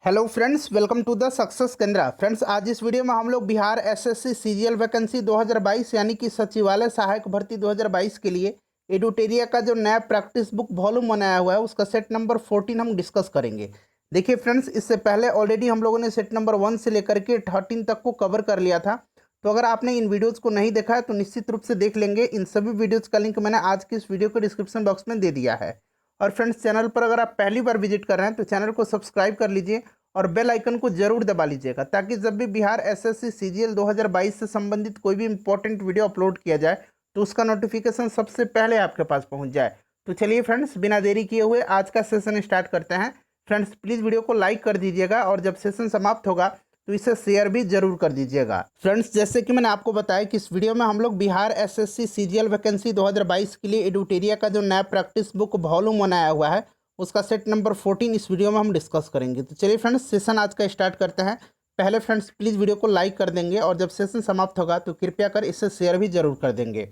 Hello friends, welcome to the success Kendra. Friends, आज इस video में हम लोग बिहार एसएससी सीजीएल वैकेंसी 2022 यानी कि सचिवालय सहायक भर्ती 2022 के लिए एडुटेरिया का जो नया प्रैक्टिस बुक वॉल्यूम बनाया हुआ है उसका सेट नंबर 14 हम डिस्कस करेंगे। देखिए फ्रेंड्स, इससे पहले ऑलरेडी हम लोगों ने सेट नंबर 1 से लेकर के 13 तक को कवर कर लिया था। तो अगर आपने इन वीडियोज़ को नहीं देखा है तो निश्चित रूप से देख लेंगे। इन सभी वीडियोज़ का लिंक मैंने आज की इस वीडियो के डिस्क्रिप्शन बॉक्स में दे दिया है। और फ्रेंड्स, चैनल पर अगर आप पहली बार विजिट कर रहे हैं तो चैनल को सब्सक्राइब कर लीजिए और बेल आइकन को जरूर दबा लीजिएगा, ताकि जब भी बिहार एसएससी सीजीएल 2022 से संबंधित कोई भी इंपॉर्टेंट वीडियो अपलोड किया जाए तो उसका नोटिफिकेशन सबसे पहले आपके पास पहुंच जाए। तो चलिए फ्रेंड्स, बिना देरी किए हुए आज का सेशन स्टार्ट करते हैं। फ्रेंड्स, प्लीज़ वीडियो को लाइक कर दीजिएगा और जब सेशन समाप्त होगा तो इसे शेयर भी जरूर कर दीजिएगा। फ्रेंड्स, जैसे कि मैंने आपको बताया कि इस वीडियो में हम लोग बिहार एसएससी सीजीएल वैकेंसी 2022 के लिए एडुटेरिया का जो नया प्रैक्टिस बुक वॉल्यूम बनाया हुआ है उसका सेट नंबर 14 इस वीडियो में हम डिस्कस करेंगे। तो चलिए फ्रेंड्स, सेशन आज का स्टार्ट करते हैं। पहले फ्रेंड्स, प्लीज़ वीडियो को लाइक कर देंगे और जब सेशन समाप्त होगा तो कृपया कर इसे शेयर भी जरूर कर देंगे।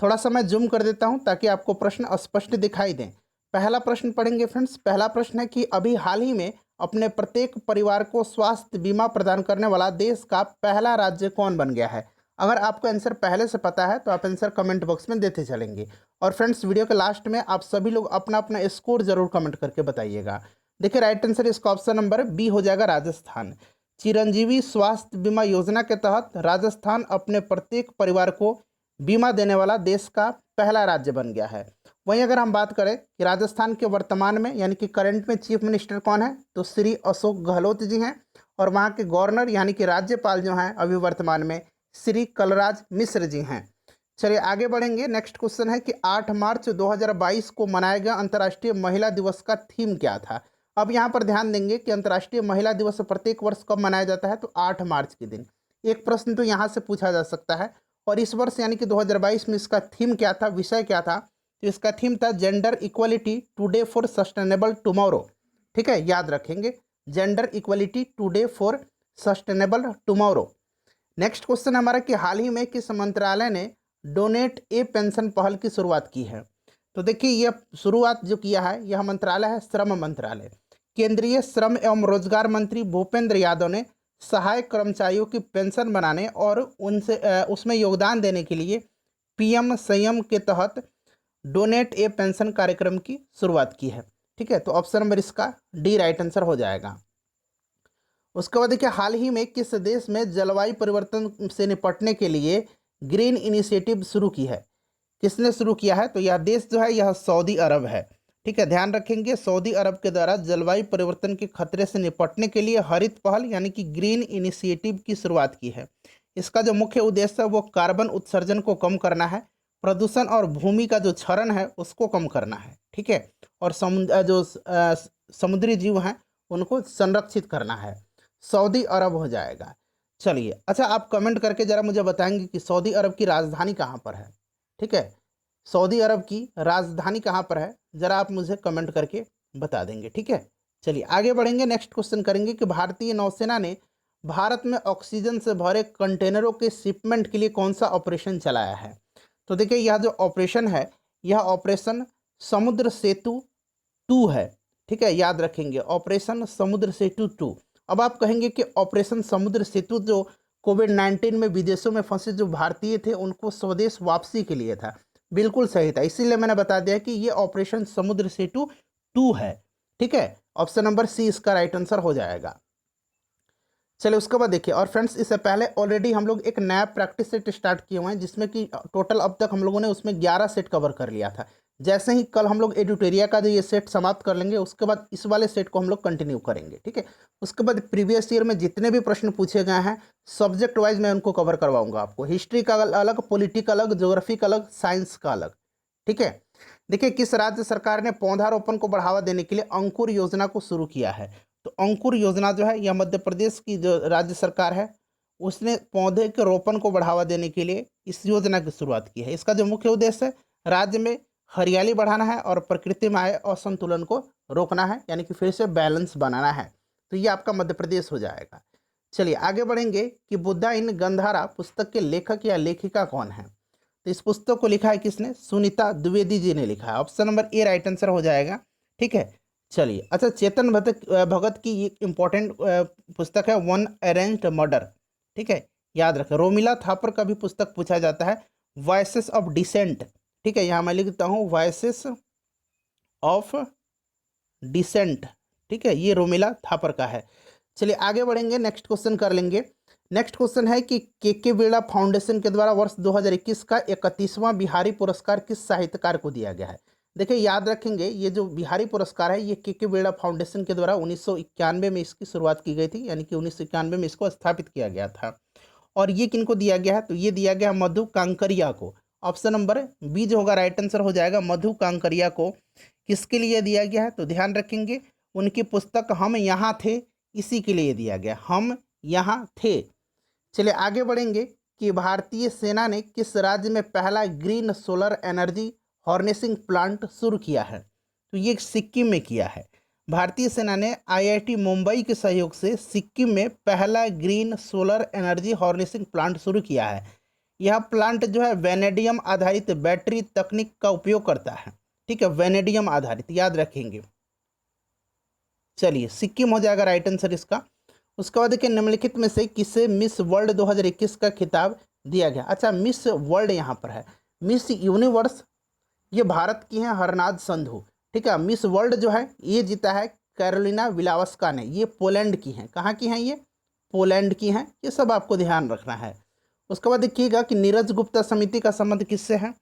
थोड़ा सा मैं जूम कर देता हूं ताकि आपको प्रश्न स्पष्ट दिखाई दें। पहला प्रश्न पढ़ेंगे फ्रेंड्स। पहला प्रश्न है कि अभी हाल ही में अपने प्रत्येक परिवार को स्वास्थ्य बीमा प्रदान करने वाला देश का पहला राज्य कौन बन गया है? अगर आपको आंसर पहले से पता है तो आप आंसर कमेंट बॉक्स में देते चलेंगे। और फ्रेंड्स, वीडियो के लास्ट में आप सभी लोग अपना अपना स्कोर जरूर कमेंट करके बताइएगा। देखिए, राइट आंसर इसका ऑप्शन नंबर बी हो जाएगा, राजस्थान। चिरंजीवी स्वास्थ्य बीमा योजना के तहत राजस्थान अपने प्रत्येक परिवार को बीमा देने वाला देश का पहला राज्य बन गया है। वहीं अगर हम बात करें कि राजस्थान के वर्तमान में यानी कि करंट में चीफ मिनिस्टर कौन है, तो श्री अशोक गहलोत जी हैं। और वहाँ के गवर्नर यानी कि राज्यपाल जो हैं अभी वर्तमान में श्री कलराज मिश्र जी हैं। चलिए आगे बढ़ेंगे। नेक्स्ट क्वेश्चन है कि 8 मार्च 2022 को मनाया गया अंतर्राष्ट्रीय महिला दिवस का थीम क्या था? अब यहाँ पर ध्यान देंगे कि अंतर्राष्ट्रीय महिला दिवस प्रत्येक वर्ष कब मनाया जाता है, तो 8 मार्च के दिन। एक प्रश्न तो यहाँ से पूछा जा सकता है। और इस वर्ष यानी कि 2022 में इसका थीम क्या था, विषय क्या था? तो इसका थीम था gender equality today for sustainable tomorrow. ठीक है, याद रखेंगे, gender equality today for sustainable tomorrow. Next question हमारा कि हाल ही में किस मंत्रालय ने डोनेट ए पेंशन पहल की शुरुआत की है? तो देखिए, यह शुरुआत जो किया है यह मंत्रालय है श्रम मंत्रालय। केंद्रीय श्रम एवं रोजगार मंत्री भूपेंद्र यादव ने सहायक कर्मचारियों की पेंशन बनाने और उनसे उसमें योगदान देने के लिए पीएम संयम के तहत डोनेट ए पेंशन कार्यक्रम की शुरुआत की है। ठीक है, तो ऑप्शन नंबर इसका डी राइट आंसर हो जाएगा। उसके बाद देखिए, हाल ही में किस देश में जलवायु परिवर्तन से निपटने के लिए ग्रीन इनिशिएटिव शुरू की है? किसने शुरू किया है? तो यह देश जो है यह सऊदी अरब है। ठीक है, ध्यान रखेंगे, सऊदी अरब के द्वारा जलवायु परिवर्तन के खतरे से निपटने के लिए हरित पहल यानी कि ग्रीन इनिशिएटिव की शुरुआत की है। इसका जो मुख्य उद्देश्य है वो कार्बन उत्सर्जन को कम करना है, प्रदूषण और भूमि का जो क्षरण है उसको कम करना है। ठीक है, और समुद्री जीव हैं उनको संरक्षित करना है। सऊदी अरब हो जाएगा। चलिए, अच्छा, आप कमेंट करके ज़रा मुझे बताएंगे कि सऊदी अरब की राजधानी कहाँ पर है? ठीक है, सऊदी अरब की राजधानी कहाँ पर है, ज़रा आप मुझे कमेंट करके बता देंगे। ठीक है, चलिए आगे बढ़ेंगे। नेक्स्ट क्वेश्चन करेंगे कि भारतीय नौसेना ने भारत में ऑक्सीजन से भरे कंटेनरों के शिपमेंट के लिए कौन सा ऑपरेशन चलाया है? तो देखिए, यह जो ऑपरेशन है यह ऑपरेशन समुद्र सेतु 2 है। ठीक है, याद रखेंगे, ऑपरेशन समुद्र सेतु 2। अब आप कहेंगे कि ऑपरेशन समुद्र सेतु जो कोविड-19 में विदेशों में फंसे जो भारतीय थे उनको स्वदेश वापसी के लिए था। बिल्कुल सही था, इसीलिए मैंने बता दिया कि ये ऑपरेशन समुद्र सेतु 2 है। ठीक है, ऑप्शन नंबर सी इसका राइट आंसर हो जाएगा। चलिए उसके बाद देखिए, और फ्रेंड्स, इससे पहले ऑलरेडी हम लोग एक नया प्रैक्टिस सेट स्टार्ट किए हुए हैं जिसमें कि टोटल अब तक हम लोगों ने उसमें 11 सेट कवर कर लिया था। जैसे ही कल हम लोग एडुटेरिया का जो ये सेट समाप्त कर लेंगे उसके बाद इस वाले सेट को हम लोग कंटिन्यू करेंगे। ठीक है, उसके बाद प्रीवियस ईयर में जितने भी प्रश्न पूछे गए हैं सब्जेक्ट वाइज मैं उनको कवर करवाऊंगा आपको। हिस्ट्री का अलग, पॉलिटिकल अलग, ज्योग्राफी का अलग, साइंस का अलग। ठीक है, देखिए, किस राज्य सरकार ने पौधारोपण को बढ़ावा देने के लिए अंकुर योजना को शुरू किया है? तो अंकुर योजना जो है यह मध्य प्रदेश की जो राज्य सरकार है उसने पौधे के रोपण को बढ़ावा देने के लिए इस योजना की शुरुआत की है। इसका जो मुख्य उद्देश्य है राज्य में हरियाली बढ़ाना है और प्रकृति में आए असंतुलन को रोकना है, यानी कि फिर से बैलेंस बनाना है। तो ये आपका मध्य प्रदेश हो जाएगा। चलिए आगे बढ़ेंगे कि बुद्धा इन गंधारा पुस्तक के लेखक या लेखिका कौन है? तो इस पुस्तक को लिखा है किसने? सुनीता द्विवेदी जी ने लिखा है। Option number A right answer हो जाएगा। ठीक है, चलिए, अच्छा, चेतन भगत भगत की ये इंपॉर्टेंट पुस्तक है वन अरेंज्ड मर्डर। ठीक है, याद रखें। रोमिला थापर का भी पुस्तक पूछा जाता है, वॉइसेस ऑफ डिसेंट। ठीक है, यहाँ मैं लिखता हूँ वॉइसेस ऑफ डिसेंट। ठीक है, ये रोमिला थापर का है। चलिए आगे बढ़ेंगे, नेक्स्ट क्वेश्चन कर लेंगे। नेक्स्ट क्वेश्चन है कि के बिरला फाउंडेशन के द्वारा वर्ष 2021 का 31वां बिहारी पुरस्कार किस साहित्यकार को दिया गया है। देखिए, याद रखेंगे, ये जो बिहारी पुरस्कार है ये के बिरला फाउंडेशन के द्वारा 1991 में इसकी शुरुआत की गई थी, यानी कि 1991 में इसको स्थापित किया गया था। और ये किनको दिया गया है, तो ये दिया गया मधु कांकरिया को। ऑप्शन नंबर बी जो होगा राइट आंसर हो जाएगा, मधु कांकरिया को। किसके लिए दिया गया है, तो ध्यान रखेंगे उनकी पुस्तक हम यहाँ थे, इसी के लिए दिया गया, हम यहाँ थे। चलिए आगे बढ़ेंगे कि भारतीय सेना ने किस राज्य में पहला green solar energy harnessing plant शुरू किया है, तो ये सिक्किम में किया है। भारतीय सेना ने आईआईटी मुंबई के सहयोग से सिक्किम में पहला green solar energy harnessing plant शुरू किया है। यह प्लांट जो है वेनेडियम आधारित बैटरी तकनीक का उपयोग करता है। ठीक है, वेनेडियम आधारित, याद रखेंगे। चलिए, सिक्किम हो जाएगा राइट आंसर इसका। उसके बाद देखिए, निम्नलिखित में से किसे मिस वर्ल्ड 2021 का खिताब दिया गया। अच्छा, मिस वर्ल्ड यहाँ पर है, मिस यूनिवर्स ये भारत की हैं हरनाज संधू। ठीक है, मिस वर्ल्ड जो है ये जीता है कैरोलिना विलावस्का ने, ये पोलैंड की हैं। कहाँ की हैं ये, पोलैंड की हैं। ये सब आपको ध्यान रखना है। उसके बाद देखिएगा कि नीरज गुप्ता समिति का संबंध किससे है,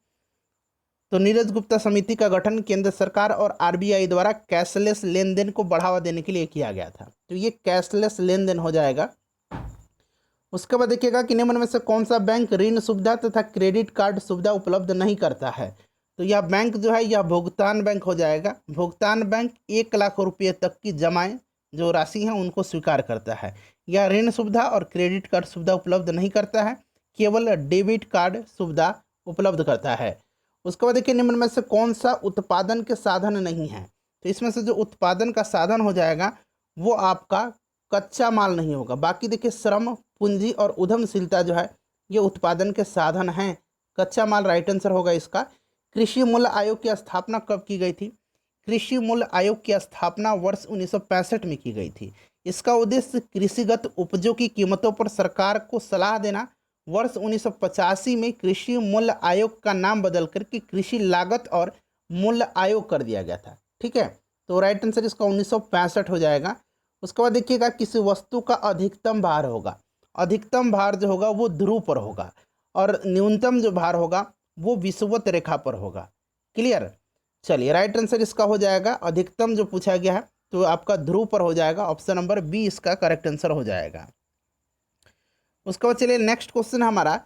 तो नीरज गुप्ता समिति का गठन केंद्र सरकार और आरबीआई द्वारा कैशलेस लेन देन को बढ़ावा देने के लिए किया गया था, तो ये कैशलेस लेन देन हो जाएगा। उसके बाद देखिएगा कि निम्न में से कौन सा बैंक ऋण सुविधा तथा क्रेडिट कार्ड सुविधा उपलब्ध नहीं करता है, तो यह बैंक जो है यह भुगतान बैंक हो जाएगा। भुगतान बैंक 1 लाख रुपये तक की जमाएं जो राशि है उनको स्वीकार करता है। यह ऋण सुविधा और क्रेडिट कार्ड सुविधा उपलब्ध नहीं करता है, केवल डेबिट कार्ड सुविधा उपलब्ध करता है। उसके बाद देखिए, निम्न में से कौन सा उत्पादन के साधन नहीं है, तो इसमें से जो उत्पादन का साधन हो जाएगा वो आपका कच्चा माल नहीं होगा। बाकी देखिए, श्रम, पूंजी और उद्यमशीलता जो है ये उत्पादन के साधन हैं। कच्चा माल राइट आंसर होगा इसका। कृषि मूल्य आयोग की स्थापना कब की गई थी, कृषि मूल्य आयोग की स्थापना वर्ष 1965 में की गई थी। इसका उद्देश्य कृषिगत उपजों की कीमतों पर सरकार को सलाह देना। वर्ष 1985 में कृषि मूल्य आयोग का नाम बदल करके कृषि लागत और मूल्य आयोग कर दिया गया था। ठीक है, तो राइट आंसर इसका 1965 हो जाएगा। उसके बाद देखिएगा, किसी वस्तु का अधिकतम भार होगा, अधिकतम भार जो होगा वो ध्रुव पर होगा और न्यूनतम जो भार होगा वो विषुवत रेखा पर होगा। क्लियर। चलिए, राइट आंसर इसका हो जाएगा, अधिकतम जो पूछा गया है तो आपका ध्रुव पर हो जाएगा। ऑप्शन नंबर बी इसका करेक्ट आंसर हो जाएगा। उसके बाद चलिए नेक्स्ट क्वेश्चन हमारा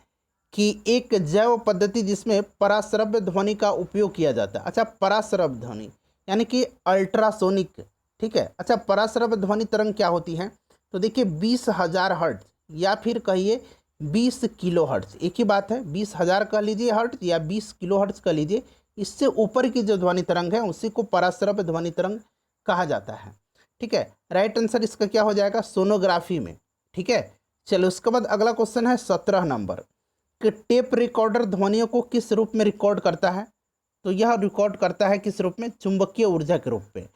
कि एक जैव पद्धति जिसमें पराश्रव्य ध्वनि का उपयोग किया जाता है। अच्छा, पराश्रव्य ध्वनि यानी कि अल्ट्रासोनिक। ठीक है, अच्छा, पराश्रव्य ध्वनि तरंग क्या होती है, तो देखिए 20,000 हर्ट्ज या फिर कहिए 20 किलो हर्ट्ज, एक ही बात है। 20,000 कह लीजिए हर्ट्ज या 20 किलो हर्ट्ज कह लीजिए, इससे ऊपर की जो ध्वनि तरंग है उसी को पराश्रव्य ध्वनि तरंग कहा जाता है। ठीक है, राइट आंसर इसका क्या हो जाएगा, सोनोग्राफी में। ठीक है, चलो उसके बाद अगला क्वेश्चन है 17 नंबर कि टेप रिकॉर्डर ध्वनियों को किस रूप में रिकॉर्ड करता है, तो यह रिकॉर्ड करता है किस रूप में, चुंबकीय ऊर्जा के रूप में।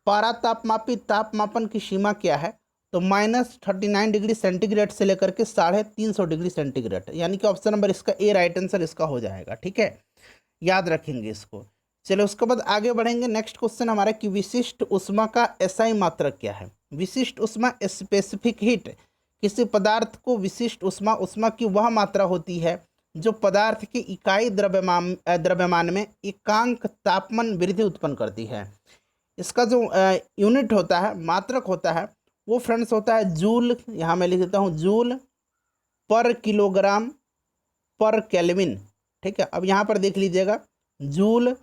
पारा तापमापी तापमापन की सीमा क्या है, तो -39 डिग्री सेंटीग्रेड से लेकर के 350 डिग्री सेंटीग्रेड, यानी कि ऑप्शन नंबर इसका ए राइट आंसर इसका हो जाएगा। ठीक है, याद रखेंगे इसको। चलो उसके बाद आगे बढ़ेंगे। नेक्स्ट क्वेश्चन हमारा कि विशिष्ट ऊष्मा का एसआई मात्रक क्या है। विशिष्ट ऊष्मा स्पेसिफिक हीट, किसी पदार्थ को विशिष्ट ऊष्मा, ऊष्मा की वह मात्रा होती है जो पदार्थ की इकाई द्रव्यमान में एकांक तापमान वृद्धि उत्पन्न करती है। इसका जो यूनिट होता है, मात्रक होता है, वो फ्रेंड्स होता है जूल। यहाँ मैं लिख देता हूँ जूल पर किलोग्राम पर केल्विन। ठीक है, अब यहाँ पर देख लीजिएगा जूल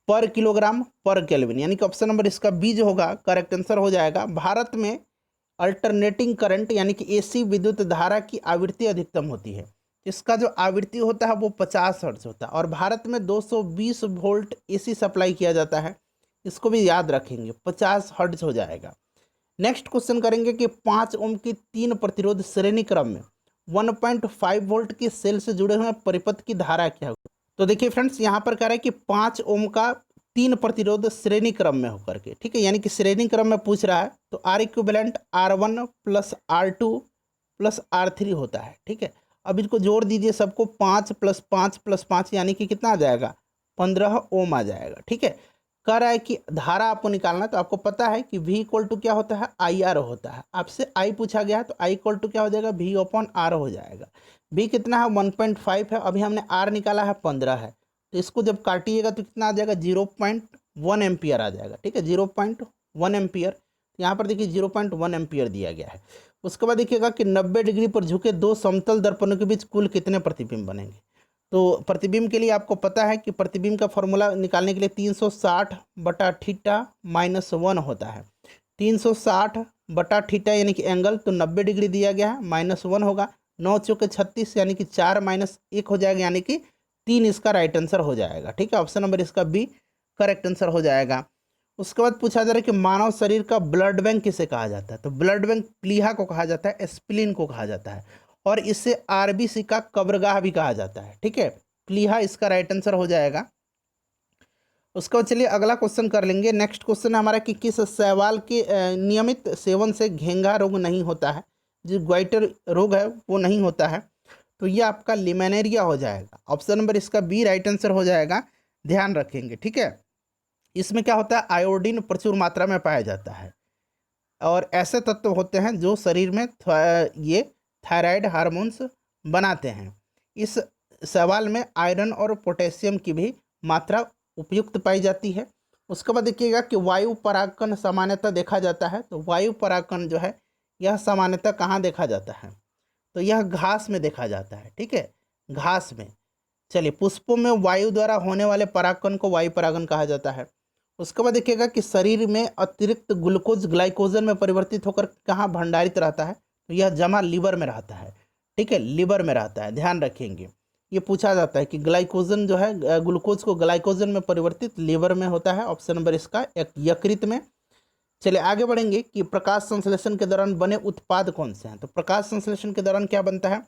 पर किलोग्राम पर केल्विन, यानी कि ऑप्शन नंबर इसका बी जो होगा करेक्ट आंसर हो जाएगा। भारत में अल्टरनेटिंग करंट यानी कि एसी विद्युत धारा की आवृत्ति अधिकतम होती है। इसका जो आवृत्ति होता है वो 50 हर्ट्ज होता है और भारत में 220 वोल्ट एसी सप्लाई किया जाता है। इसको भी याद रखेंगे, 50 हर्ट्ज हो जाएगा। नेक्स्ट क्वेश्चन करेंगे कि 5 ओम की 3 प्रतिरोध श्रेणी क्रम में 1.5 वोल्ट की सेल से जुड़े हुए परिपथ की धारा क्या होगी। तो देखिए फ्रेंड्स, यहाँ पर कह रहा है कि 5 ओम का 3 प्रतिरोध श्रेणी क्रम में होकर के, ठीक है, यानी कि श्रेणी क्रम में पूछ रहा है तो R equivalent R1 plus R2 plus R3 होता है, ठीक है। अब इसको जोड़ दीजिए सबको, 5 प्लस 5 प्लस 5 यानी कि कितना आ जाएगा, 15 ओम आ जाएगा, ठीक है। कह रहा है कि धारा आपको निकालना है, तो आपको पता है कि V इक्वल टू क्या होता है, IR होता है। आपसे I पूछा गया है तो I इक्वल टू क्या हो जाएगा, V अपॉन R हो जाएगा। V कितना है, 1.5 है, अभी हमने R निकाला है 15 है, तो इसको जब काटिएगा तो कितना आ जाएगा, 0.1 एम्पियर आ जाएगा, ठीक है, 0.1 एम्पियर। यहाँ पर देखिए 0.1 एम्पियर दिया गया है। उसके बाद देखिएगा कि 90 डिग्री पर झुके दो समतल दर्पणों के बीच कुल कितने प्रतिबिंब बनेंगे। तो प्रतिबिंब के लिए आपको पता है कि प्रतिबिंब का फॉर्मूला निकालने के लिए 360 बटा थीटा माइनस 1 होता है। 360 बटा थीटा यानी कि एंगल, तो 90 डिग्री दिया गया है, माइनस 1 होगा, 9 चौके 36 यानी कि 4 माइनस 1 हो जाएगा, यानी कि 3 इसका राइट आंसर हो जाएगा, ठीक है। ऑप्शन नंबर इसका बी करेक्ट आंसर हो जाएगा। उसके बाद पूछा जा रहा है कि मानव शरीर का ब्लड बैंक किसे कहा जाता है, तो ब्लड बैंक प्लीहा को कहा जाता है, स्प्लीन को कहा जाता है, और इसे आरबीसी का कब्रगाह भी कहा जाता है, ठीक है। प्लीहा इसका राइट आंसर हो जाएगा। उसके बाद चलिए अगला क्वेश्चन कर लेंगे। नेक्स्ट क्वेश्चन है हमारा कि किस शैवाल के नियमित सेवन से घेंघा रोग नहीं होता है, जो ग्वाइटर रोग है वो नहीं होता है, तो ये आपका लिमेनेरिया हो जाएगा। ऑप्शन नंबर इसका बी राइट आंसर हो जाएगा, ध्यान रखेंगे, ठीक है। इसमें क्या होता है, आयोडीन प्रचुर मात्रा में पाया जाता है, और ऐसे तत्व होते हैं जो शरीर में ये थायराइड हार्मोन्स बनाते हैं। इस सवाल में आयरन और पोटेशियम की भी मात्रा उपयुक्त पाई जाती है। उसके बाद देखिएगा कि वायु परागकण सामान्यतः देखा जाता है, तो वायु परागकण जो है यह सामान्यतः कहाँ देखा जाता है, तो यह घास में देखा जाता है, ठीक है, घास में। चलिए, पुष्पों में वायु द्वारा होने वाले परागकण को वायु परागण कहा जाता है। उसके बाद देखिएगा कि शरीर में अतिरिक्त ग्लूकोज ग्लाइकोजन में परिवर्तित होकर कहाँ भंडारित रहता है, तो यह जमा लीवर में रहता है, ठीक है, लीवर में रहता है, ध्यान रखेंगे। ये पूछा जाता है कि ग्लाइकोजन जो है ग्लूकोज को ग्लाइकोजन में परिवर्तित लीवर में होता है। ऑप्शन नंबर इसका यकृत में। चलिए आगे बढ़ेंगे कि प्रकाश संश्लेषण के दौरान बने उत्पाद कौन से हैं, तो प्रकाश संश्लेषण के दौरान क्या बनता है,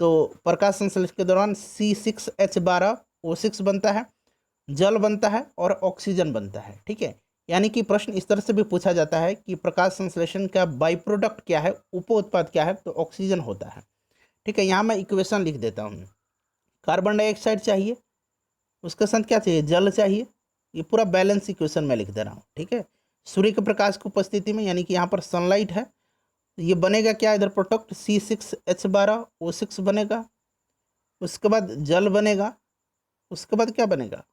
तो प्रकाश संश्लेषण के दौरान C6H12O6 बनता है, जल बनता है और ऑक्सीजन बनता है, ठीक है। यानी कि प्रश्न इस तरह से भी पूछा जाता है कि प्रकाश संश्लेषण का बाई प्रोडक्ट क्या है, उप उत्पाद क्या है, तो ऑक्सीजन होता है, ठीक है। यहाँ मैं इक्वेशन लिख देता हूँ। कार्बन डाइऑक्साइड चाहिए, उसके साथ क्या चाहिए, जल चाहिए। ये पूरा बैलेंस इक्वेशन मैं लिख दे रहा हूँ, ठीक है। सूर्य के प्रकाश की उपस्थिति में, यानी कि यहाँ पर सनलाइट है, ये बनेगा क्या, इधर प्रोडक्ट C6H12O6 बनेगा। उसके बाद जल बनेगा, उसके बाद क्या बनेगा,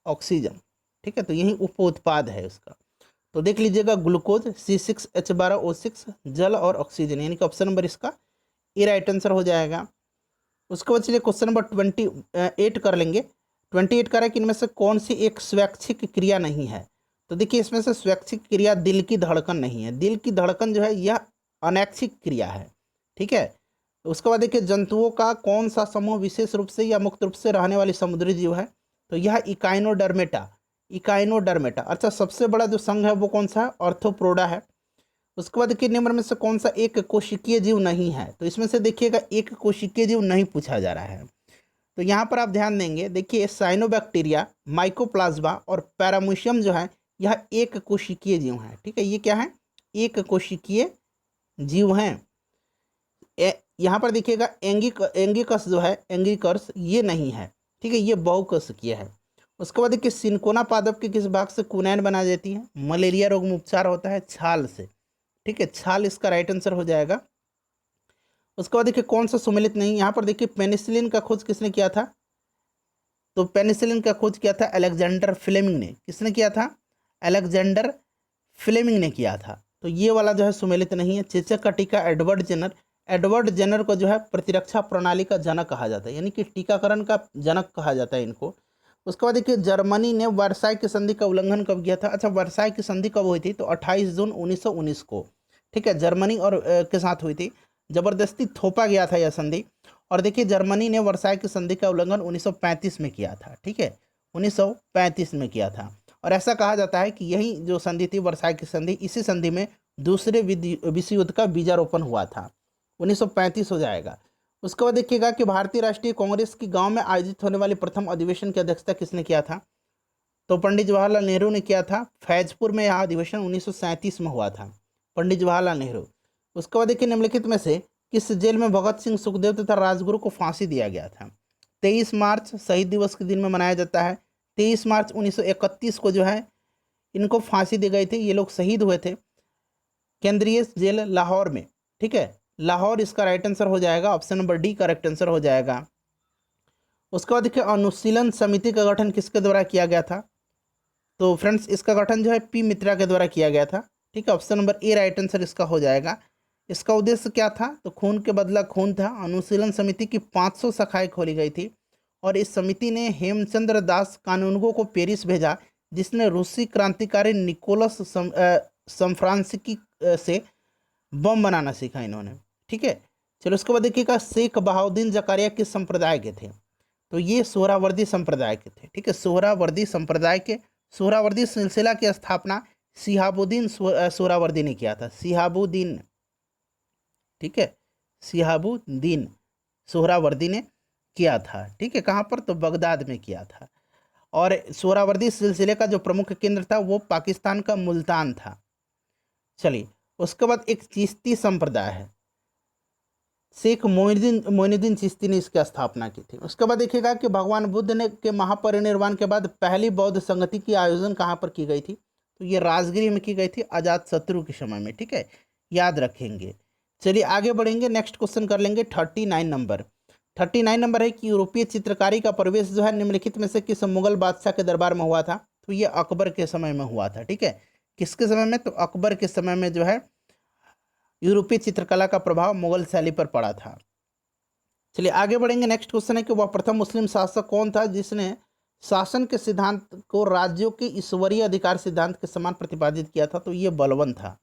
ऑक्सीजन, ठीक है। तो यही उप उत्पाद है उसका। तो देख लीजिएगा, ग्लूकोज C6H12O6, जल और ऑक्सीजन, यानी कि ऑप्शन नंबर इसका ए राइट आंसर हो जाएगा। उसके बाद चलिए क्वेश्चन नंबर 28 कर लेंगे। 28 कह रहा है कि इनमें से कौन सी एक स्वैच्छिक क्रिया नहीं है, तो देखिए इसमें से स्वैच्छिक क्रिया दिल की धड़कन नहीं है। दिल की धड़कन जो है यह अनैच्छिक क्रिया है, ठीक है। उसके बाद देखिए जंतुओं का कौन सा समूह विशेष रूप से या मुक्त रूप से रहने वाली समुद्री जीव है, तो यह इकाइनोडर्मेटा। इकाइनोडर्मेटा। अच्छा, सबसे बड़ा जो संघ है वो कौन सा है, ऑर्थोप्रोडा है। उसके बाद देखिए निम्न में से कौन सा एक कोशिकीय जीव नहीं है, तो इसमें से देखिएगा एक कोशिकीय जीव नहीं पूछा जा रहा है। तो यहाँ पर आप ध्यान देंगे, देखिए साइनोबैक्टीरिया, माइकोप्लाज्मा और पैरामीशियम जो है यह एक कोशिकीय जीव हैं, ठीक है। ये क्या है, एक कोशिकीय जीव हैं। यहाँ पर देखिएगा एंगिकस जो है, एंगिकर्स, ये नहीं है, ठीक है, ये बहुकोशिकीय है। उसके बाद देखिए सिनकोना पादप के किस भाग से कुनैन बना देती है, मलेरिया रोग में उपचार होता है छाल से, ठीक है, छाल इसका राइट आंसर हो जाएगा। उसके बाद देखिए कौन सा सुमेलित नहीं, यहाँ पर देखिए पेनिसिलिन का खोज किसने किया था, तो पेनिसिलिन का खोज किया था अलेक्जेंडर फ्लेमिंग ने। किसने किया था, अलेक्जेंडर फ्लेमिंग ने किया था। तो ये वाला जो है सुमेलित नहीं है। चेचक का टीका एडवर्ड जेनर, एडवर्ड जेनर को जो है प्रतिरक्षा प्रणाली का जनक कहा जाता है, यानी कि टीकाकरण का जनक कहा जाता है इनको। उसके बाद देखिए जर्मनी ने वर्साई की संधि का उल्लंघन कब किया था। अच्छा, वर्साई की संधि कब हुई थी, तो 28 जून 1919 को, ठीक है, जर्मनी और के साथ हुई थी। जबरदस्ती थोपा गया था यह संधि। और देखिए जर्मनी ने वर्साई की संधि का उल्लंघन 1935 में किया था, ठीक है, 1935 में किया था। और ऐसा कहा जाता है कि यही जो संधि थी वर्साई की संधि, इसी संधि में दूसरे विश्व युद्ध का बीजारोपण हुआ था, 1935 हो जाएगा। उसके बाद देखिएगा कि भारतीय राष्ट्रीय कांग्रेस की गांव में आयोजित होने वाली प्रथम अधिवेशन की अध्यक्षता किसने किया था, तो पंडित जवाहरलाल नेहरू ने किया था, फैजपुर में यह अधिवेशन 1937 में हुआ था, पंडित जवाहरलाल नेहरू। उसके बाद देखिए निम्नलिखित में से किस जेल में भगत सिंह, सुखदेव तथा राजगुरु को फांसी दिया गया था? 23 मार्च शहीद दिवस के दिन में मनाया जाता है। 23 मार्च 1931 को जो है इनको फांसी दी गई थी, ये लोग शहीद हुए थे केंद्रीय जेल लाहौर में। ठीक है, लाहौर इसका राइट आंसर हो जाएगा, option number D correct answer हो जाएगा। उसके बाद देखिए अनुशीलन समिति का गठन किसके द्वारा किया गया था? तो फ्रेंड्स इसका गठन जो है पी मित्रा के द्वारा किया गया था। ठीक है, option number A right answer इसका हो जाएगा। इसका उद्देश्य क्या था? तो खून के बदला खून था। अनुशीलन समिति की 500 शाखाएं खोली गई थी और इस समिति ने हेमचंद्र दास कानूनगो को पेरिस भेजा, जिसने रूसी क्रांतिकारी निकोलस समफ्रांसिकी से बम बनाना सीखा इन्होंने। ठीक है, चलो उसके बाद देखिएगा शेख बहाउद्दीन जकारिया किस संप्रदाय के थे? तो ये सोहरावर्दी संप्रदाय के थे। ठीक है, सोहरावर्दी संप्रदाय के, सोहरावर्दी सिलसिला की स्थापना शिहाबुद्दीन सोहरावर्दी ने किया था, शिहाबुद्दीन। ठीक है, शिहाबुद्दीन सोहरावर्दी ने किया था। ठीक है, कहाँ पर? तो बगदाद में किया था। और सोहरावर्दी सिलसिले का जो प्रमुख केंद्र था वो पाकिस्तान का मुल्तान था। चलिए उसके बाद एक चिश्ती संप्रदाय है, शेख मोइनुद्दीन चिश्ती ने इसकी स्थापना की थी। उसके बाद देखिएगा कि भगवान बुद्ध ने के महापरिनिर्वाण के बाद पहली बौद्ध संगति की आयोजन कहाँ पर की गई थी? तो ये राजगिरी में की गई थी, अजातशत्रु के समय में। ठीक है, याद रखेंगे। चलिए आगे बढ़ेंगे, नेक्स्ट क्वेश्चन कर लेंगे 39 नंबर। 39 नंबर है कि यूरोपीय चित्रकारी का प्रवेश जो है निम्नलिखित में से किस मुगल बादशाह के दरबार में हुआ था? तो ये अकबर के समय में हुआ था। ठीक है, किसके समय में? तो अकबर के समय में जो है यूरोपीय चित्रकला का प्रभाव मुगल शैली पर पड़ा था। चलिए आगे बढ़ेंगे, नेक्स्ट क्वेश्चन है कि वह प्रथम मुस्लिम शासक कौन था जिसने शासन के सिद्धांत को राज्यों के ईश्वरीय अधिकार सिद्धांत के समान प्रतिपादित किया था? तो ये बलबन था।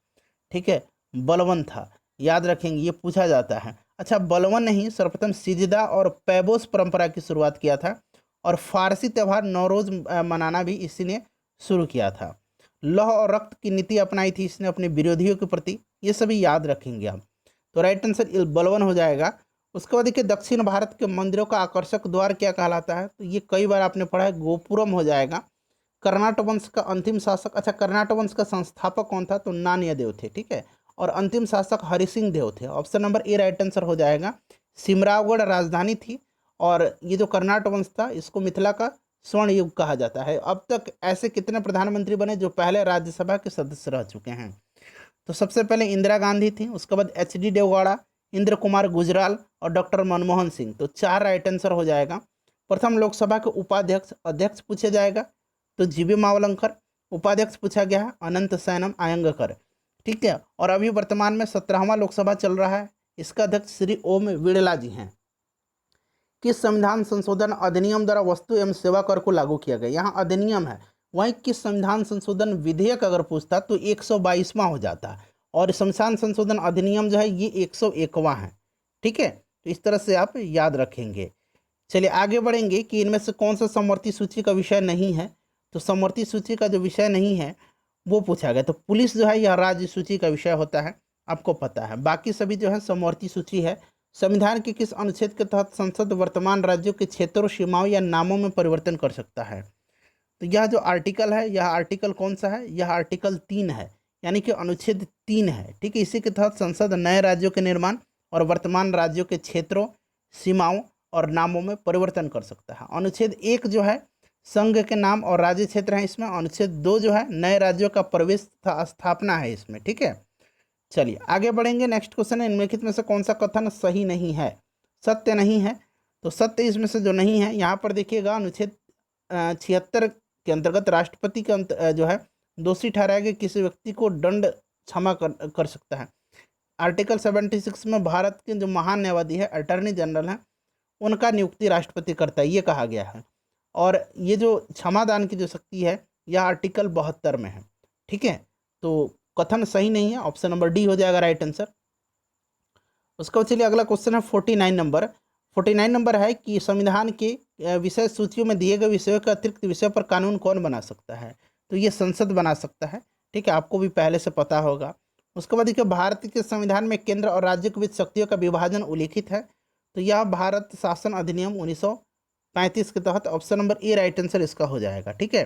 ठीक है, बलबन था, याद रखेंगे, ये पूछा जाता है। अच्छा, बलबन ने ही सर्वप्रथम सिजदा और पैबोस परंपरा की शुरुआत किया था और फारसी त्यौहार नौरोज मनाना भी इसी ने शुरू किया था। लौह और रक्त की नीति अपनाई थी इसने अपने विरोधियों के प्रति, ये सभी याद रखेंगे आप। तो राइट आंसर बलबन हो जाएगा। उसके बाद देखिए दक्षिण भारत के मंदिरों का आकर्षक द्वार क्या कहलाता है? तो ये कई बार आपने पढ़ा है, गोपुरम हो जाएगा। कर्नाटक वंश का अंतिम शासक, अच्छा कर्नाटक वंश का संस्थापक कौन था? तो नान्यदेव थे। ठीक है, और अंतिम शासक हरिसिंह देव थे। Option number A right answer हो जाएगा। सिमरावगढ़ राजधानी थी और ये जो कर्नाटक वंश था इसको मिथिला का स्वर्ण युग कहा जाता है। अब तक ऐसे कितने प्रधानमंत्री बने जो पहले राज्यसभा के सदस्य रह चुके हैं? तो सबसे पहले इंदिरा गांधी थी, उसके बाद एच.डी. देवगौड़ा, इंद्र कुमार गुजराल और डॉक्टर मनमोहन सिंह। तो 4 राइट आंसर हो जाएगा। प्रथम लोकसभा के उपाध्यक्ष, अध्यक्ष पूछा जाएगा तो जी.बी. मावलंकर। उपाध्यक्ष पूछा गया है अनंत सैनम आयंगकर। ठीक है, और अभी वर्तमान में 17वां लोकसभा चल रहा है, इसका अध्यक्ष श्री ओम बिड़ला जी हैं। किस संविधान संशोधन अधिनियम द्वारा वस्तु एवं सेवा कर को लागू किया गया? यहाँ अधिनियम है, वहीं किस संविधान संशोधन विधेयक अगर पूछता तो 122वां हो जाता, और संविधान संशोधन अधिनियम जो है ये 101वां है। ठीक है, तो इस तरह से आप याद रखेंगे। चलिए आगे बढ़ेंगे कि इनमें से कौन सा समवर्ती सूची का विषय नहीं है? तो समवर्ती सूची का जो विषय नहीं है वो पूछा गया। तो पुलिस जो है यह राज्य सूची का विषय होता है, आपको पता है। बाकी सभी जो है समवर्ती सूची है। संविधान के किस अनुच्छेद के तहत संसद वर्तमान राज्यों के क्षेत्रों, सीमाओं या नामों में परिवर्तन कर सकता है? तो यह जो आर्टिकल है, यह आर्टिकल कौन सा है? यह आर्टिकल 3 है, यानी कि अनुच्छेद 3 है। ठीक है, इसी के तहत संसद नए राज्यों के निर्माण और वर्तमान राज्यों के क्षेत्रों, सीमाओं और नामों में परिवर्तन कर सकता है। अनुच्छेद 1 जो है संघ के नाम और राज्य क्षेत्र हैं इसमें। अनुच्छेद 2 जो है नए राज्यों का प्रवेश तथा स्थापना है इसमें। ठीक है, चलिए आगे बढ़ेंगे। नेक्स्ट क्वेश्चन है निम्नलिखित में से कौन सा कथन सही नहीं है, सत्य नहीं है? तो सत्य इसमें से जो नहीं है, यहाँ पर देखिएगा अनुच्छेद 76 के अंतर्गत राष्ट्रपति के जो है दोषी ठहराया गया किसी व्यक्ति को दंड क्षमा कर सकता है। आर्टिकल 76 में भारत के जो महान न्यायाधीश है, अटर्नी जनरल हैं, उनका नियुक्ति राष्ट्रपति करता है, ये कहा गया है। और ये जो क्षमादान की जो शक्ति है यह आर्टिकल 72 में है। ठीक है, तो कथन सही नहीं है, ऑप्शन नंबर डी हो जाएगा राइट आंसर। उसका चलिए अगला क्वेश्चन है 49 नंबर। 49 नंबर है कि संविधान के विषय सूचियों में दिए गए विषयों के अतिरिक्त विषय पर कानून कौन बना सकता है? तो ये संसद बना सकता है। ठीक है, आपको भी पहले से पता होगा। उसके बाद देखिए भारत के संविधान में केंद्र और राज्य के बीच शक्तियों का विभाजन उल्लिखित है। तो यह भारत शासन अधिनियम 1935 के तहत, option number A right answer इसका हो जाएगा। ठीक है,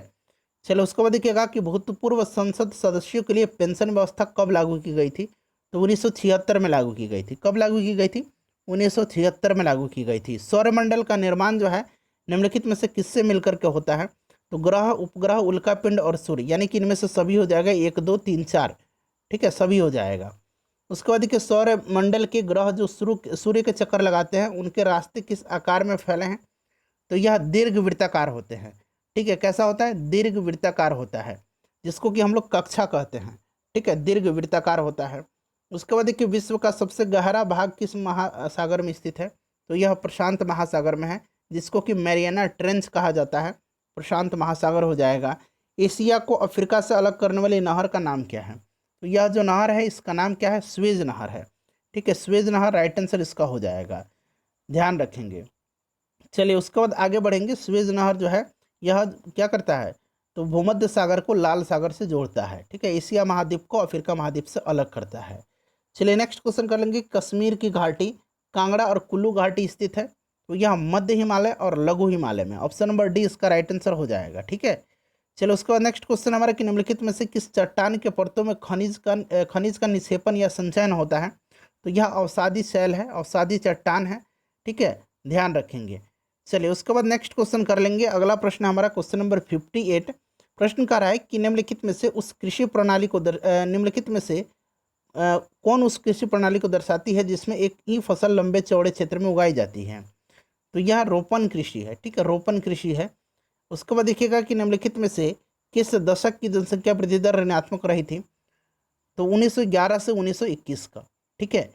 चलो उसके बाद देखिएगा कि भूतपूर्व संसद सदस्यों के लिए पेंशन व्यवस्था कब लागू की गई थी? तो 1976 में लागू की गई थी। कब लागू की गई थी? 1976 में लागू की गई थी। सौरमंडल का निर्माण जो है निम्नलिखित में से किससे मिलकर के होता है? तो ग्रह, उपग्रह, उल्कापिंड और सूर्य, यानी कि इनमें से सभी हो जाएगा, 1 2 3 4। ठीक है, सभी हो जाएगा। उसके बाद देखिए सौर मंडल के ग्रह जो सूर्य के चक्कर लगाते हैं उनके रास्ते किस आकार में फैले हैं? तो यह दीर्घवृत्ताकार होते हैं। ठीक है, कैसा होता है? दीर्घवृत्ताकार होता है, जिसको कि हम लोग कक्षा कहते हैं। ठीक है, दीर्घवृत्ताकार होता है। उसके बाद देखिए विश्व का सबसे गहरा भाग किस महासागर में स्थित है? तो यह प्रशांत महासागर में है, जिसको कि मैरियाना ट्रेंच कहा जाता है। प्रशांत महासागर हो जाएगा। एशिया को अफ्रीका से अलग करने वाली नहर का नाम क्या है? तो यह जो नहर है इसका नाम क्या है? स्वेज नहर है। ठीक है, स्वेज नहर राइट आंसर इसका हो जाएगा, ध्यान रखेंगे। चलिए उसके बाद आगे बढ़ेंगे। स्वेज नहर जो है यह क्या करता है? तो भूमध्य सागर को लाल सागर से जोड़ता है। ठीक है, एशिया महाद्वीप को अफ्रीका महाद्वीप से अलग करता है। चलिए नेक्स्ट क्वेश्चन कर लेंगे। कश्मीर की घाटी कांगड़ा और कुल्लू घाटी स्थित है, तो यह मध्य हिमालय और लघु हिमालय में। ऑप्शन नंबर डी इसका राइट आंसर हो जाएगा। ठीक है, चलो उसके बाद नेक्स्ट क्वेश्चन हमारा कि निम्नलिखित में से किस चट्टान के परतों में खनिज का निक्षेपण या संचयन होता है? तो यह अवसादी शैल है, अवसादी चट्टान है। ठीक है, ध्यान रखेंगे। चलिए उसके बाद नेक्स्ट क्वेश्चन कर लेंगे। अगला प्रश्न हमारा क्वेश्चन नंबर 58। प्रश्न कह रहा है कि निम्नलिखित में से उस कृषि प्रणाली को निम्नलिखित में से कौन उस कृषि प्रणाली को दर्शाती है जिसमें एक ही फसल लंबे चौड़े क्षेत्र में उगाई जाती है? तो यह रोपण कृषि है। ठीक है, रोपण कृषि है। उसके बाद देखिएगा कि निम्नलिखित में से किस दशक की जनसंख्या वृद्धि दर ऋणात्मक रही थी? तो 1911 से 1921 का। ठीक है,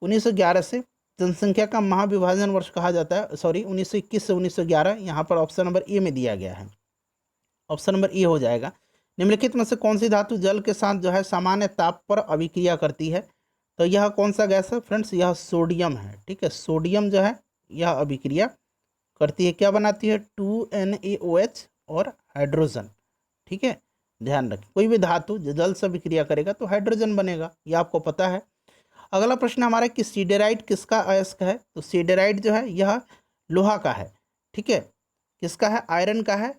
1911 से जनसंख्या का महाविभाजन वर्ष कहा जाता है। सॉरी, 1921 से 1911 यहाँ पर ऑप्शन नंबर ए में दिया गया है। ऑप्शन नंबर ए हो जाएगा। निम्नलिखित में से कौन सी धातु जल के साथ जो है सामान्य ताप पर अभिक्रिया करती है? तो यह कौन सा गैस है फ्रेंड्स? यह सोडियम है। ठीक है, सोडियम जो है यह अभिक्रिया करती है, क्या बनाती है? 2NaOH और हाइड्रोजन। ठीक है, ध्यान रखें, कोई भी धातु जो जल से अभिक्रिया करेगा तो हाइड्रोजन बनेगा, ये आपको पता है। अगला प्रश्न हमारा कि सीडेराइट किसका अयस्क है? तो सीडेराइट जो है यह लोहा का है। ठीक है, किसका है? आयरन का है।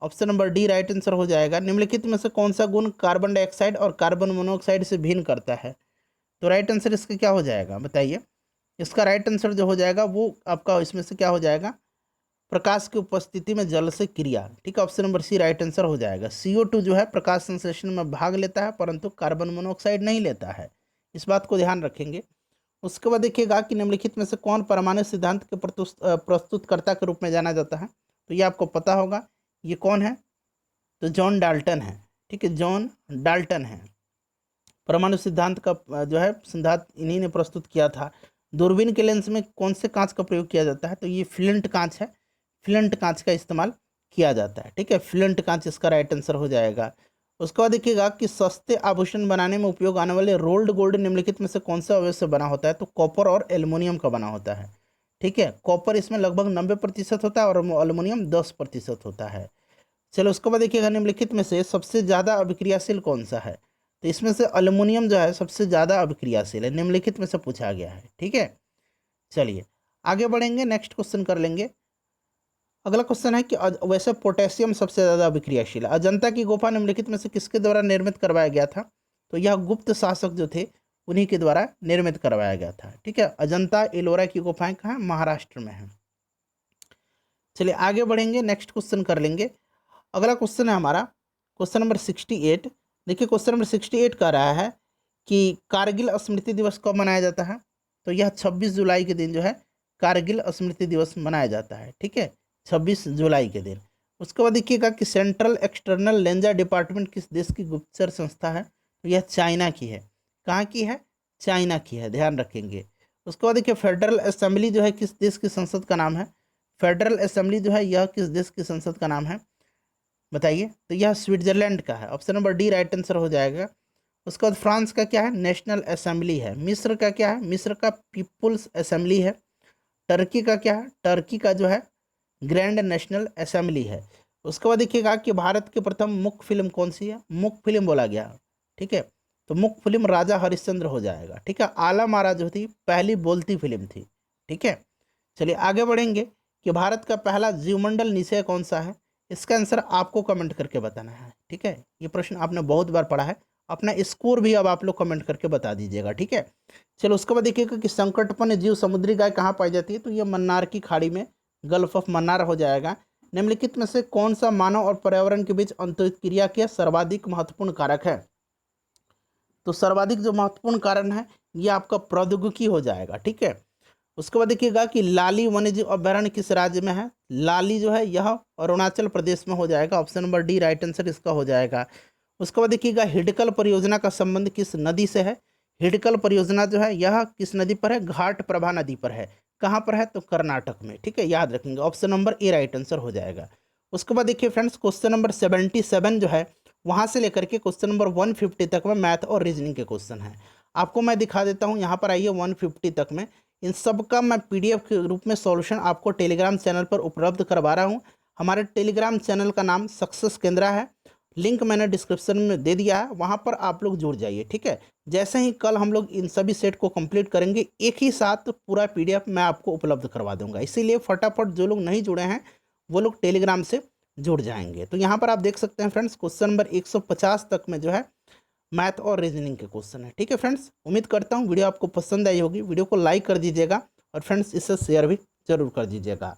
Option number D right answer हो जाएगा। निम्नलिखित में से कौन सा गुण कार्बन डाइऑक्साइड और कार्बन मोनोऑक्साइड से भिन्न करता है? तो राइट आंसर इसका क्या हो जाएगा बताइए? इसका राइट आंसर जो हो जाएगा वो आपका इसमें से क्या हो जाएगा? प्रकाश की उपस्थिति में जल से क्रिया। ठीक है, option number C right answer हो जाएगा। CO2 जो है प्रकाश संश्लेषण में भाग लेता है परंतु कार्बन मोनोऑक्साइड नहीं लेता है, इस बात को ध्यान रखेंगे। उसके बाद देखिएगा कि निम्नलिखित में से कौन परमाणु सिद्धांत के प्रस्तुतकर्ता के रूप में जाना जाता है? तो ये आपको पता होगा, ये कौन है? तो जॉन डाल्टन है। ठीक है, जॉन डाल्टन है। परमाणु सिद्धांत का जो है सिद्धांत इन्हीं ने प्रस्तुत किया था। दूरबीन के लेंस में कौन से कांच का प्रयोग किया जाता है? तो ये फ्लिंट कांच है, फ्लिंट कांच का इस्तेमाल किया जाता है। ठीक है, फ्लिंट कांच इसका राइट आंसर हो जाएगा। उसके बाद देखिएगा कि सस्ते आभूषण बनाने में उपयोग आने वाले रोल्ड गोल्ड निम्नलिखित में से कौन सा अवयव से बना होता है? तो कॉपर और एल्युमिनियम का बना होता है। ठीक है, कॉपर इसमें लगभग 90% होता है और एल्युमिनियम 10% होता है। चलो उसके बाद देखिएगा निम्नलिखित में से सबसे ज़्यादा अभिक्रियाशील कौन सा है? तो इसमें से एल्युमिनियम जो है सबसे ज़्यादा अभिक्रियाशील है, निम्नलिखित में से पूछा गया है। ठीक है, चलिए आगे बढ़ेंगे, नेक्स्ट क्वेश्चन कर लेंगे। अगला क्वेश्चन है कि वैसे पोटेशियम सबसे ज़्यादा अभिक्रियाशील है। अजंता की गुफा निम्नलिखित में से किसके द्वारा निर्मित करवाया गया था? तो यह गुप्त शासक जो थे उन्हीं के द्वारा निर्मित करवाया गया था। ठीक है, अजंता एलोरा की गुफाएं कहाँ? महाराष्ट्र में है। चलिए आगे बढ़ेंगे, नेक्स्ट क्वेश्चन कर लेंगे। अगला क्वेश्चन है हमारा क्वेश्चन नंबर 68। देखिए क्वेश्चन नंबर 68 कह रहा है कि कारगिल स्मृति दिवस कब मनाया जाता है? तो यह 26 जुलाई के दिन जो है कारगिल स्मृति दिवस मनाया जाता है। ठीक है, 26 जुलाई के दिन। उसके बाद देखिएगा कि सेंट्रल एक्सटर्नल लेंजर डिपार्टमेंट किस देश की गुप्तचर संस्था है? तो यह चाइना की है। कहाँ की है? चाइना की है, ध्यान रखेंगे। उसके बाद देखिए फेडरल असेंबली जो है किस देश की संसद का नाम है? फेडरल असेंबली जो है यह किस देश की संसद का नाम है बताइए? तो यह स्विट्जरलैंड का है। Option number D right answer हो जाएगा। उसके बाद फ्रांस का क्या है? नेशनल असेंबली है। मिस्र का क्या है? मिस्र का पीपुल्स असेंबली है। टर्की का क्या है? टर्की का जो है ग्रैंड नेशनल असेंबली है। उसके बाद देखिएगा कि भारत की प्रथम मुख्य फिल्म कौन सी है? मुख्य फिल्म बोला गया। ठीक है, तो मुख्य फिल्म राजा हरिश्चंद्र हो जाएगा। ठीक है, आलम आरा जो थी पहली बोलती फिल्म थी। ठीक है, चलिए आगे बढ़ेंगे कि भारत का पहला जीवमंडल निश्चय कौन सा है? इसका आंसर आपको कमेंट करके बताना है, ठीक है। ये प्रश्न आपने बहुत बार पढ़ा है। अपना स्कोर भी अब आप लोग कमेंट करके बता दीजिएगा, ठीक है। चलो उसके बाद देखिएगा कि संकटपन्न जीव समुद्री गाय कहाँ पाई जाती है, तो ये मन्नार की खाड़ी में, गल्फ ऑफ मन्नार हो जाएगा। निम्नलिखित में से कौन सा मानव और पर्यावरण के बीच अंतरक्रिया के सर्वाधिक महत्वपूर्ण कारक है, तो सर्वाधिक जो महत्वपूर्ण कारण है ये आपका प्रौद्योगिकी हो जाएगा, ठीक है। उसके बाद देखिएगा कि लाली वन्यजीव अभयारण्य किस राज्य में है, लाली जो है यह अरुणाचल प्रदेश में हो जाएगा, option number D right answer इसका हो जाएगा। उसके बाद देखिएगा हिडकल परियोजना का संबंध किस नदी से है, हिडकल परियोजना जो है यह किस नदी पर है, घाट प्रभा नदी पर है। कहाँ पर है, तो कर्नाटक में, ठीक है, याद रखेंगे, option number A right answer हो जाएगा। उसके बाद देखिए फ्रेंड्स क्वेश्चन नंबर 77 जो है वहाँ से लेकर के क्वेश्चन नंबर 150 तक में मैथ और रीजनिंग के क्वेश्चन हैं। आपको मैं दिखा देता हूँ, यहाँ पर आइए 150 तक में इन सब का मैं पीडीएफ के रूप में सॉल्यूशन आपको टेलीग्राम चैनल पर उपलब्ध करवा रहा हूँ। हमारे टेलीग्राम चैनल का नाम सक्सेस केंद्रा है, लिंक मैंने डिस्क्रिप्शन में दे दिया है, वहाँ पर आप लोग जुड़ जाइए, ठीक है। जैसे ही कल हम लोग इन सभी सेट को कंप्लीट करेंगे एक ही साथ पूरा पीडीएफ मैं आपको उपलब्ध करवा दूंगा, इसीलिए फटाफट जो लोग नहीं जुड़े हैं वो लोग टेलीग्राम से जुड़ जाएंगे। तो यहाँ पर आप देख सकते हैं फ्रेंड्स क्वेश्चन नंबर 150 तक में जो है मैथ और रीजनिंग के क्वेश्चन है, ठीक है फ्रेंड्स। उम्मीद करता हूँ वीडियो आपको पसंद आई होगी, वीडियो को लाइक कर दीजिएगा और फ्रेंड्स इसे शेयर भी जरूर कर दीजिएगा।